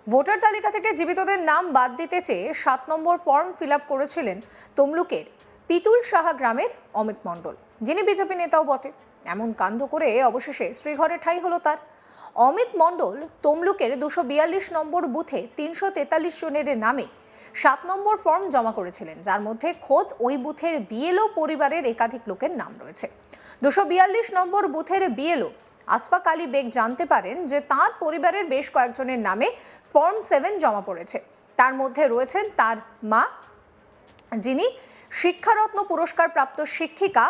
Voter তালিকা থেকে জীবিতদের নাম বাদ দিতে চেয়ে 7 নম্বর ফর্ম ফিল আপ করেছিলেন তমলুকের পিতুল সাহা গ্রামের অমিত মণ্ডল, যিনি বিজেপি নেতাও বটে। এমন কাণ্ড করে অবশেষে শ্রীঘরে ঠাঁই হলো তার। অমিত মণ্ডল তমলুকের 242 নম্বর বুথে 343 জনের নামে 7 নম্বর ফর্ম জমা করেছিলেন, যার মধ্যে খোদ ওই বুথের বিএলও পরিবারের একাধিক লোকের নাম রয়েছে। 242 নম্বর বুথের বিএলও আশফাক আলী বেগ জানতে পারেন যে তার পরিবারের বেশ কয়েকজনের নামে ফর্ম 7 জমা পড়েছে। তার মধ্যে রয়েছেন তার মা, যিনি শিক্ষারত্ন পুরস্কার প্রাপ্ত শিক্ষিকা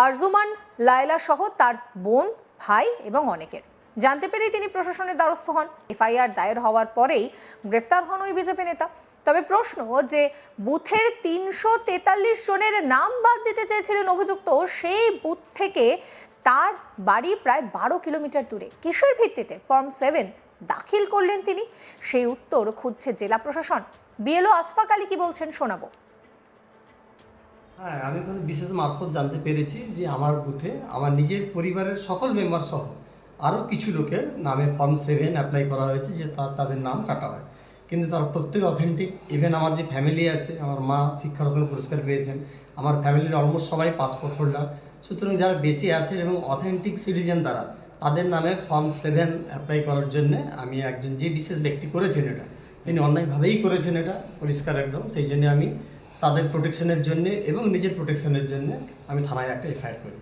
আরজুমান লায়লা সহ তার বোন, ভাই এবং অনেকের। জানতে পেরেই তিনি প্রশাসনের দ্বারস্থ হন। এফআইআর দায়ের হওয়ার পরেই গ্রেফতার হন ওই বিজেপি নেতা। তবে প্রশ্ন যে বুথের 343 জনের নাম বাদ দিতে চেয়েছিলেন অভিযুক্ত, সেই বুথ থেকে তার বাড়ি প্রায় 12 কিলোমিটার দূরে কিসের ভিত্তিতে ফর্ম 7 দাখিল করলেন তিনি, সেই উত্তর খুঁজছে জেলা প্রশাসন। বিএলও আশফাক আলী কি বলছেন শোনাবো। হ্যাঁ, আমি কোনো বিশেষ মারফত জানতে পেরেছি যে আমার বুথে আমার নিজের পরিবারের সকল মেম্বার সহ আরও কিছু লোকের নামে ফর্ম 7 অ্যাপ্লাই করা হয়েছে, যে তাদের নাম কাটা হয়। কিন্তু তার প্রত্যেক অথেন্টিক। ইভেন আমার যে ফ্যামিলি আছে, আমার মা শিক্ষারত্ন পুরস্কার পেয়েছেন, আমার ফ্যামিলির অলমোস্ট সবাই পাসপোর্ট হোল্ডার। সুতরাং যারা বেঁচে আছে এবং অথেন্টিক সিটিজেন তারা, তাদের নামে ফর্ম 7 অ্যাপ্লাই করার জন্য আমি একজন যে বিশেষ ব্যক্তি করেছেন এটা, তিনি অন্যায়ভাবেই করেছেন, এটা পরিষ্কার একদম। সেই জন্য আমি তাদের প্রোটেকশনের জন্য এবং নিজের প্রোটেকশনের জন্য আমি থানায় একটা এফআইআর করি।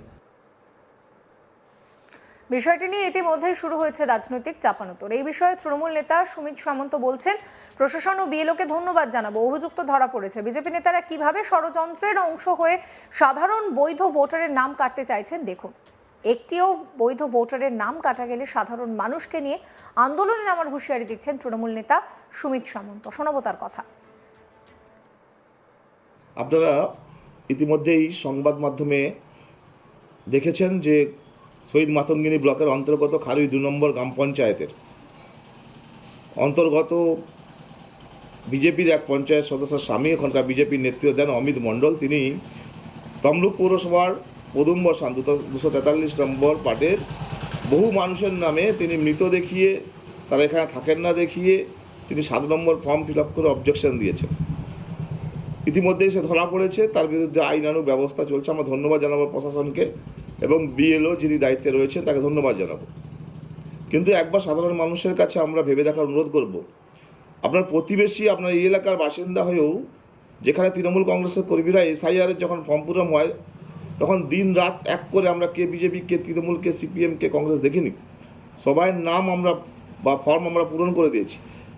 বিষয়টি নিয়ে ইতিমধ্যেই শুরু হয়েছে রাজনৈতিক চাপানোতর। এই বিষয়ে তৃণমূল নেতা সুমিত সামন্ত বলছেন, প্রশাসন ও বিএলওকে ধন্যবাদ জানাবো, অভিযুক্ত ধরা পড়েছে। বিজেপি নেতারা কিভাবে ষড়যন্ত্রের অংশ হয়ে সাধারণ বৈধ ভোটারের নাম কাটতে চাইছেন দেখুন। একটিও বৈধ ভোটারের নাম কাটা গেলে সাধারণ মানুষকে নিয়ে আন্দোলনে নামার হুঁশিয়ারি দিচ্ছেন তৃণমূল নেতা সুমিত সামন্ত। শোনাবো তার কথা। আপনারা ইতিমধ্যেই সংবাদ মাধ্যমে দেখেছেন যে শহীদ মাতঙ্গিনী ব্লকের অন্তর্গত খারুই 2 নম্বর গ্রাম পঞ্চায়েতের অন্তর্গত বিজেপির এক পঞ্চায়েত সদস্যের স্বামী, এখানকার বিজেপির নেতৃত্ব দেন অমিত মণ্ডল। তিনি তমলুক পৌরসভার পদুম্বসান 243 নম্বর পার্টের বহু মানুষের নামে তিনি মৃত দেখিয়ে, তারা এখানে থাকেন না দেখিয়ে তিনি 7 নম্বর ফর্ম ফিল আপ করে অবজেকশন দিয়েছেন। ইতিমধ্যেই সে ধরা পড়েছে, তার বিরুদ্ধে আইনানুগ ব্যবস্থা চলছে। আমরা ধন্যবাদ জানাবো প্রশাসনকে এবং বিএলও যিনি দায়িত্বে রয়েছেন তাকে ধন্যবাদ জানাবো। কিন্তু একবার সাধারণ মানুষের কাছে আমরা ভেবে দেখার অনুরোধ করব, আপনার প্রতিবেশী, আপনার এই এলাকার বাসিন্দা হয়েও যেখানে তৃণমূল কংগ্রেসের কর্মীরা এসআইআরের যখন ফর্ম পূরণ হয়, তখন দিন রাত এক করে আমরা কে বিজেপি, কে তৃণমূল, কে সিপিএম, কে কংগ্রেস দেখিনি, সবাই নাম আমরা বা ফর্ম আমরা পূরণ করে দিয়েছি।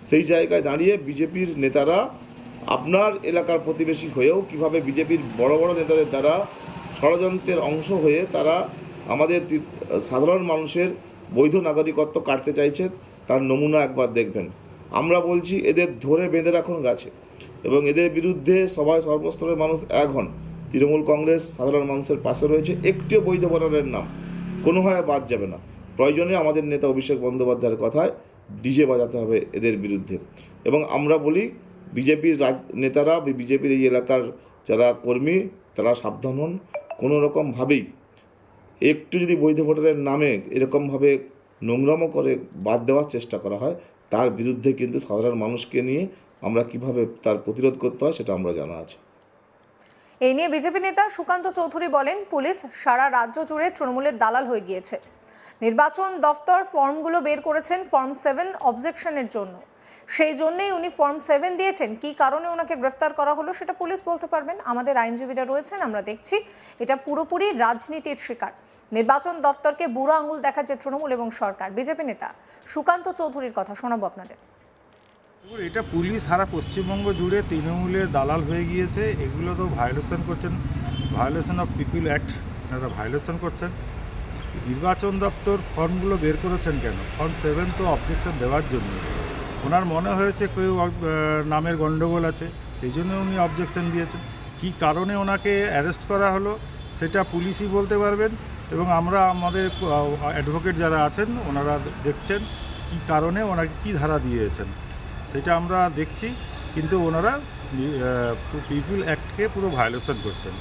সেই জায়গায় দাঁড়িয়ে বিজেপির নেতারা আপনার এলাকার প্রতিবেশী হয়েও কিভাবে বিজেপির বড় বড় নেতাদের দ্বারা ষড়যন্ত্রের অংশ হয়ে তারা আমাদের সাধারণ মানুষের বৈধ নাগরিকত্ব কাটতে চাইছে, তার নমুনা একবার দেখবেন। আমরা বলছি, এদের ধরে বেঁধে রাখুন গাছে এবং এদের বিরুদ্ধে সবাই সর্বস্তরের মানুষ এক হন। তৃণমূল কংগ্রেস সাধারণ মানুষের পাশে রয়েছে, একটিও বৈধ ভোটারের নাম কোনোভাবে বাদ যাবে না। প্রয়োজনে আমাদের নেতা অভিষেক বন্দ্যোপাধ্যায়ের কথায় ডিজে বাজাতে হবে এদের বিরুদ্ধে। এবং আমরা বলি, বিজেপির নেতারা, বিজেপির এই এলাকার যারা কর্মী, তারা সাবধান হন। কোনো রকমভাবেই একটু যদি বৈধ ভোটারের নামে এরকমভাবে নোংরামো করে বাদ দেওয়ার চেষ্টা করা হয়, তার বিরুদ্ধে কিন্তু সাধারণ মানুষকে নিয়ে আমরা কিভাবে তার প্রতিরোধ করতে হয় সেটা আমরা জানা আছে। এই নিয়ে বিজেপি নেতা সুকান্ত চৌধুরী বলেন, পুলিশ সারা রাজ্য জুড়ে তৃণমূলের দালাল হয়ে গিয়েছে। নির্বাচন দফতর ফর্মগুলো বের করেছেন ফর্ম 7 অবজেকশনের জন্য, সেই জন্যই উনি ফর্ম 7 দিয়েছেন। কি কারণে ওনাকে গ্রেফতার করা হলো সেটা পুলিশ বলতে পারবেন। আমাদের আইনজীবীরা রয়েছেন, আমরা দেখছি এটা পুরোপুরি রাজনীতির শিকার। নির্বাচন দফতরকে বুড়ো আঙুল দেখাচ্ছে তৃণমূল এবং সরকার। বিজেপি নেতা সুকান্ত চৌধুরীর কথা শোনাবো আপনাদের। এটা পুলিশ সারা পশ্চিমবঙ্গ জুড়ে তৃণমূলের দালাল হয়ে গিয়েছে। এগুলো তো ভায়োলেশন করছেন, ভায়োলেশন অফ পিপল অ্যাক্ট, এরা ভায়োলেশন করছেন। নির্বাচন দপ্তর ফর্মগুলো বের করেছেন কেন? ফর্ম 7 তো অবজেকশন দেওয়ার জন্য। ওনার মনে হয়েছে কেউ নামের গণ্ডগোল আছে, সেই জন্য উনি অবজেকশন দিয়েছেন। কী কারণে ওনাকে অ্যারেস্ট করা হলো সেটা পুলিশই বলতে পারবেন, এবং আমরা আমাদের অ্যাডভোকেট যারা আছেন ওনারা দেখছেন কী কারণে ওনাকে কী ধারা দিয়েছেন সেটা আমরা দেখছি। কিন্তু ওনারা পিপল অ্যাক্টকে পুরো ভায়োলেশন করছেন।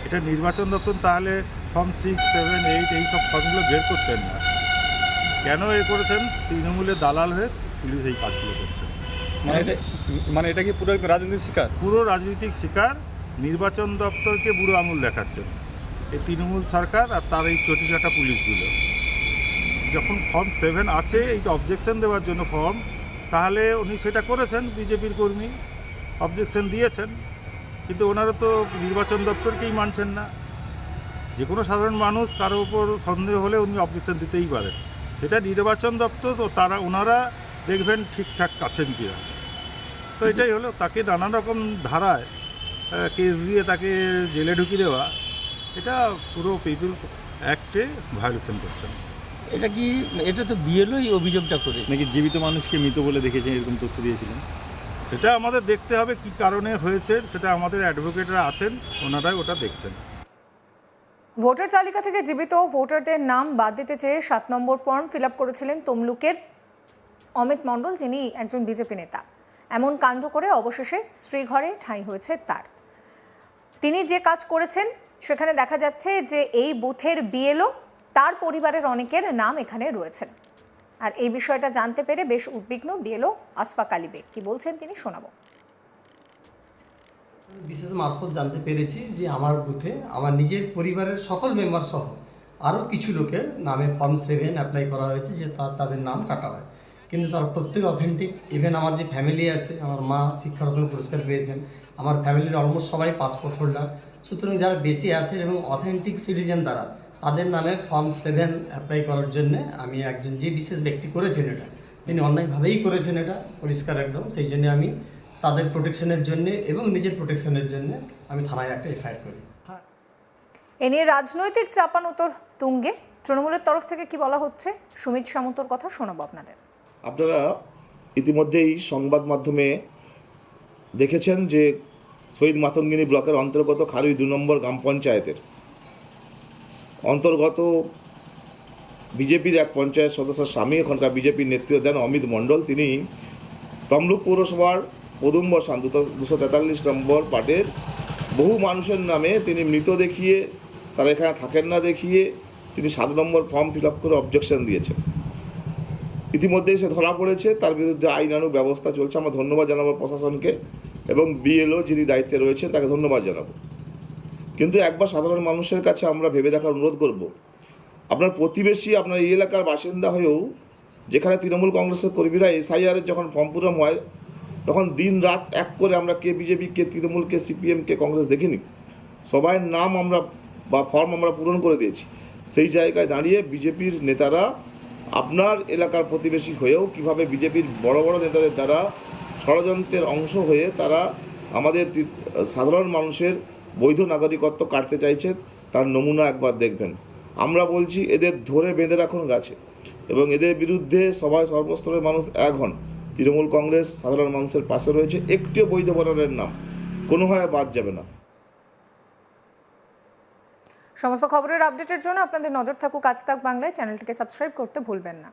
এটা নির্বাচন দপ্তর তাহলে ফর্ম 6, 7, 8 এই সব ফর্মগুলো বের করতেন না, কেন এ করেছেন? তৃণমূলের দালাল হয়ে পুলিশ এই কাজগুলো করছে। মানে এটা কি পুরো একটা রাজনৈতিক শিকার? পুরো রাজনৈতিক শিকার, নির্বাচন দপ্তরকে বুড়ো আঙুল দেখাচ্ছেন এই তৃণমূল সরকার আর তার এই চটিচাটা পুলিশগুলো। যখন ফর্ম 7 আছে এইটা অবজেকশন দেওয়ার জন্য ফর্ম, তাহলে উনি সেটা করেছেন, বিজেপির কর্মী অবজেকশন দিয়েছেন, কিন্তু ওনারা তো নির্বাচন দপ্তরকেই মানছেন না। যে কোনো সাধারণ মানুষ কারো উপর সন্দেহ হলে উনি অবজেকশন দিতেই পারেন, সেটা নির্বাচন দপ্তর তো ওনারা দেখবেন ঠিকঠাক আছেন কি না। তো এটাই হলো, তাকে নানান রকম ধারায় কেস দিয়ে তাকে জেলে ঢুকিয়ে দেওয়া, এটা পুরো পিপল অ্যাক্টে ভায়োলেশন করছেন। এটা তো বিএলওই অভিযোগটা করে নাকি জীবিত মানুষকে মৃত বলে দেখেছেন, এরকম তথ্য দিয়েছিলেন? সেটা আমাদের দেখতে হবে কি কারণে হয়েছে, সেটা আমাদের অ্যাডভোকেটরা আছেন, ওনারাই ওটা দেখছেন। ভোটার তালিকা থেকে জীবিত ভোটারদের নাম বাদ দিতে চেয়ে 7 নম্বর ফর্ম ফিল আপ করেছিলেন তমলুকের অমিত মণ্ডল, যিনি একজন বিজেপি নেতা। এমন কাণ্ড করে অবশেষে শ্রীঘরে ঠাঁই হয়েছে তার। তিনি যে কাজ করেছেন সেখানে দেখা যাচ্ছে যে এই বুথের বিএলও তার পরিবারের অনেকের নাম এখানে রয়েছেন। আর এই বিষয়টা জানতে পেরে বেশ উদ্বিগ্ন বিএলও আশফাক আলী বেগ। কি বলছেন তিনি শোনাবো। বিশেষ মারফত জানতে পেরেছি যে আমার বুথে আমার নিজের পরিবারের সকল মেম্বার সহ আরও কিছু লোকের নামে ফর্ম 7 অ্যাপ্লাই করা হয়েছে, যে তাদের নাম কাটা হয়। কিন্তু তার প্রত্যেক অথেন্টিক। ইভেন আমার যে ফ্যামিলি আছে, আমার মা শিক্ষারত্ন পুরস্কার পেয়েছেন, আমার ফ্যামিলির অলমোস্ট সবাই পাসপোর্ট হোল্ডার। সুতরাং যারা বেঁচে আছেন এবং অথেন্টিক সিটিজেন তারা, তাদের নামে ফর্ম 7 অ্যাপ্লাই করার জন্য আমি একজন যে বিশেষ ব্যক্তি করেছেন এটা, তিনি অন্যায়ভাবেই করেছেন, এটা পরিষ্কার একদম। সেই জন্য আমি তাদের প্রোটেকশনের জন্য এবং নিজের প্রোটেকশনের জন্য আমি থানায় একটা এফআইআর করি। এ নিয়ে রাজনৈতিক চাপানোতর তুঙ্গে। তৃণমূলের তরফ থেকে কি বলা হচ্ছে সুমিত সামন্তর কথা শোনাবো আপনাদের। আপনারা ইতিমধ্যেই সংবাদ মাধ্যমে দেখেছেন যে শহীদ মাতঙ্গিনী ব্লকের অন্তর্গত খারুই 2 নম্বর গ্রাম পঞ্চায়েতের অন্তর্গত বিজেপির এক পঞ্চায়েত সদস্যের স্বামী, এখানকার বিজেপির নেতৃত্ব দেন অমিত মণ্ডল। তিনি তমলুক পৌরসভার পদুম্বসান 243 নম্বর পার্টের বহু মানুষের নামে তিনি মৃত দেখিয়ে, তারা এখানে থাকেন না দেখিয়ে তিনি 7 নম্বর ফর্ম ফিল আপ করে অবজেকশন দিয়েছেন। ইতিমধ্যেই সে ধরা পড়েছে, তার বিরুদ্ধে আইনানুগ ব্যবস্থা চলছে। আমরা ধন্যবাদ জানাবো প্রশাসনকে এবং বিএলও যিনি দায়িত্বে রয়েছেন তাকে ধন্যবাদ জানাবো। কিন্তু একবার সাধারণ মানুষের কাছে আমরা ভেবে দেখার অনুরোধ করব, আপনার প্রতিবেশী, আপনার এই এলাকার বাসিন্দা হয়েও যেখানে তৃণমূল কংগ্রেসের কর্মীরা এসআইআরের যখন ফর্ম পূরণ হয়, তখন দিন রাত এক করে আমরা কে বিজেপি, কে তৃণমূল, কে সিপিএম, কে কংগ্রেস দেখিনি, সবাই নাম আমরা বা ফর্ম আমরা পূরণ করে দিয়েছি। সেই জায়গায় দাঁড়িয়ে বিজেপির নেতারা আপনার এলাকার প্রতিবেশী হয়েও কিভাবে বিজেপির বড় বড় নেতাদের দ্বারা ষড়যন্ত্রের অংশ হয়ে তারা আমাদের সাধারণ মানুষের বৈধ নাগরিকত্ব কাটতে চাইছে, তার নমুনা একবার দেখবেন। আমরা বলছি এদের ধরে বেঁধে রাখুন গাছে এবং এদের বিরুদ্ধে সবাই সর্বস্তরের মানুষ এক হন। তৃণমূল কংগ্রেস সাধারণ মানুষের পাশে রয়েছে, একটিও বৈধ ভোটারের নাম কোনোভাবে বাদ যাবে না। সমস্ত খবরের আপডেটের জন্য আপনাদের নজর থাকুক আজ তাক বাংলায়। চ্যানেলটিকে সাবস্ক্রাইব করতে ভুলবেন না।